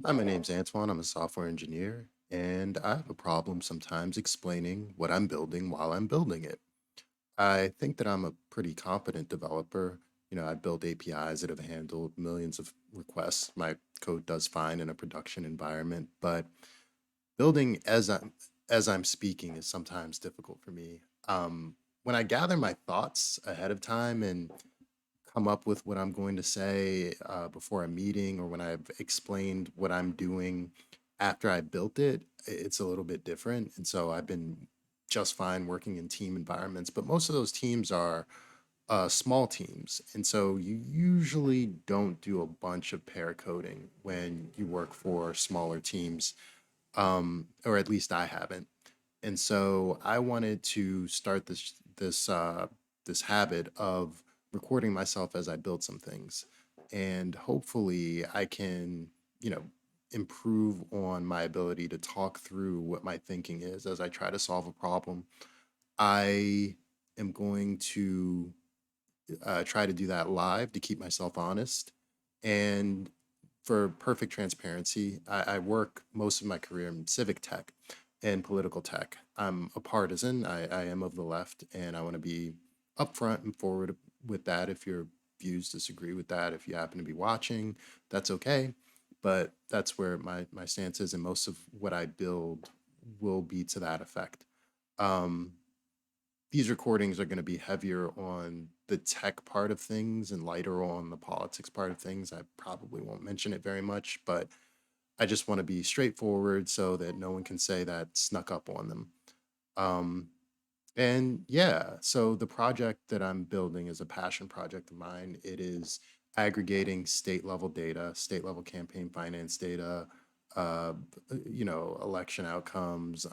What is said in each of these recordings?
Hi, my name's Antoine. I'm a software engineer, and I have a problem sometimes explaining what I'm building while I'm building it. I think that I'm a pretty competent developer. I build APIs that have handled millions of requests. My code does fine in a production environment, but building as I'm speaking is sometimes difficult for me. When I gather my thoughts ahead of time and come up with what I'm going to say before a meeting or when I've explained what I'm doing after I built it, it's a little bit different. And so I've been just fine working in team environments, but most of those teams are small teams. And so you usually don't do a bunch of pair coding when you work for smaller teams, or at least I haven't. And so I wanted to start this habit of recording myself as I build some things, and hopefully I can, you know, improve on my ability to talk through what my thinking is as I try to solve a problem. I am going to try to do that live to keep myself honest. And for perfect transparency, I work most of my career in civic tech and political tech. I'm a partisan. I am of the left, and I want to be upfront and forward with that. If your views disagree with that, if you happen to be watching, that's okay. But that's where my stance is, and most of what I build will be to that effect. Um, these recordings are going to be heavier on the tech part of things and lighter on the politics part of things. I probably won't mention it very much, but I just want to be straightforward so that no one can say that snuck up on them. Um, and yeah, so the project that I'm building is a passion project of mine. It is aggregating state level data, state level campaign finance data, uh, election outcomes,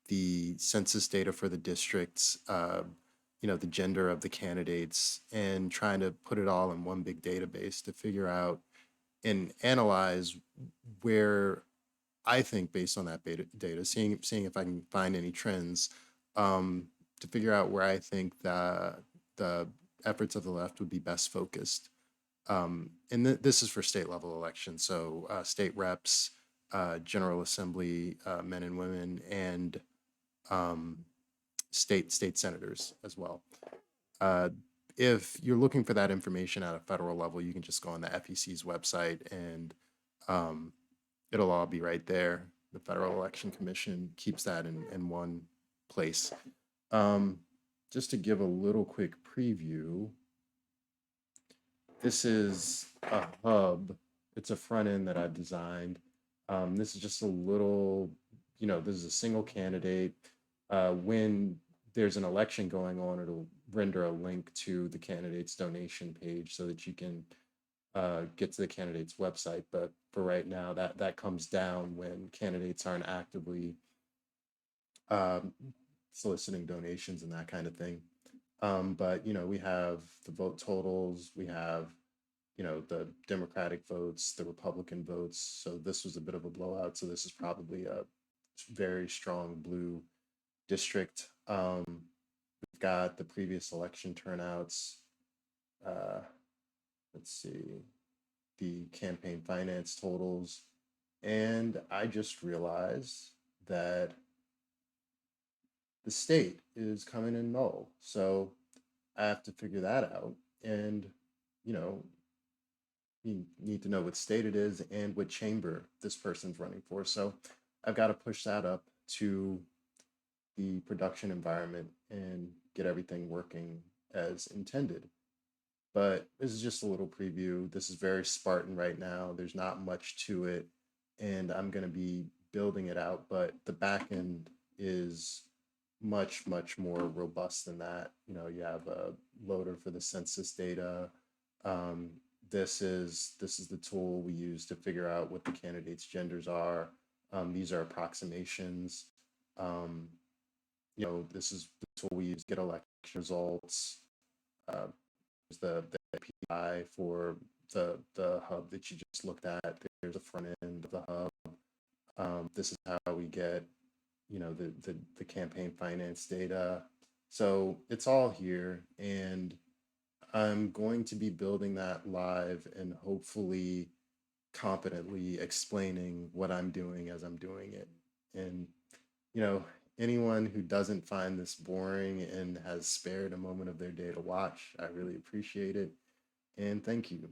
the census data for the districts, the gender of the candidates, and trying to put it all in one big database to figure out and analyze where I think based on that data, seeing if I can find any trends, um, to figure out where I think the efforts of the left would be best focused. And this is for state level elections, so state reps, General Assembly, men and women, and um, state senators as well. Uh, if you're looking for that information at a federal level, you can just go on the FEC's website and um, it'll all be right there. The Federal Election Commission keeps that in one place. Um, just to give a little quick preview, this is a hub. It's a front end that I've designed. This is just a little, this is a single candidate. When there's an election going on, it'll render a link to the candidate's donation page so that you can get to the candidate's website. But for right now, that comes down when candidates aren't actively um, soliciting donations and that kind of thing. But we have the vote totals, we have the Democratic votes, the Republican votes. So this was a bit of a blowout. So this is probably a very strong blue district. We've got the previous election turnouts. Uh, let's see, the campaign finance totals. And I just realized that the state is coming in null. So I have to figure that out. And, you know, you need to know what state it is and what chamber this person's running for. So I've got to push that up to the production environment and get everything working as intended. But this is just a little preview. This is very Spartan right now. There's not much to it, and I'm going to be building it out. But the back end is much, much more robust than that. You have a loader for the census data. Um, this is the tool we use to figure out what the candidates' genders are. These are approximations. Um, this is the tool we use to get election results. Uh, the API for the hub that you just looked at. There's a front end of the hub. This is how we get, the campaign finance data. So it's all here, and I'm going to be building that live, and hopefully competently explaining what I'm doing as I'm doing it. And, you know, anyone who doesn't find this boring and has spared a moment of their day to watch, I really appreciate it. And thank you.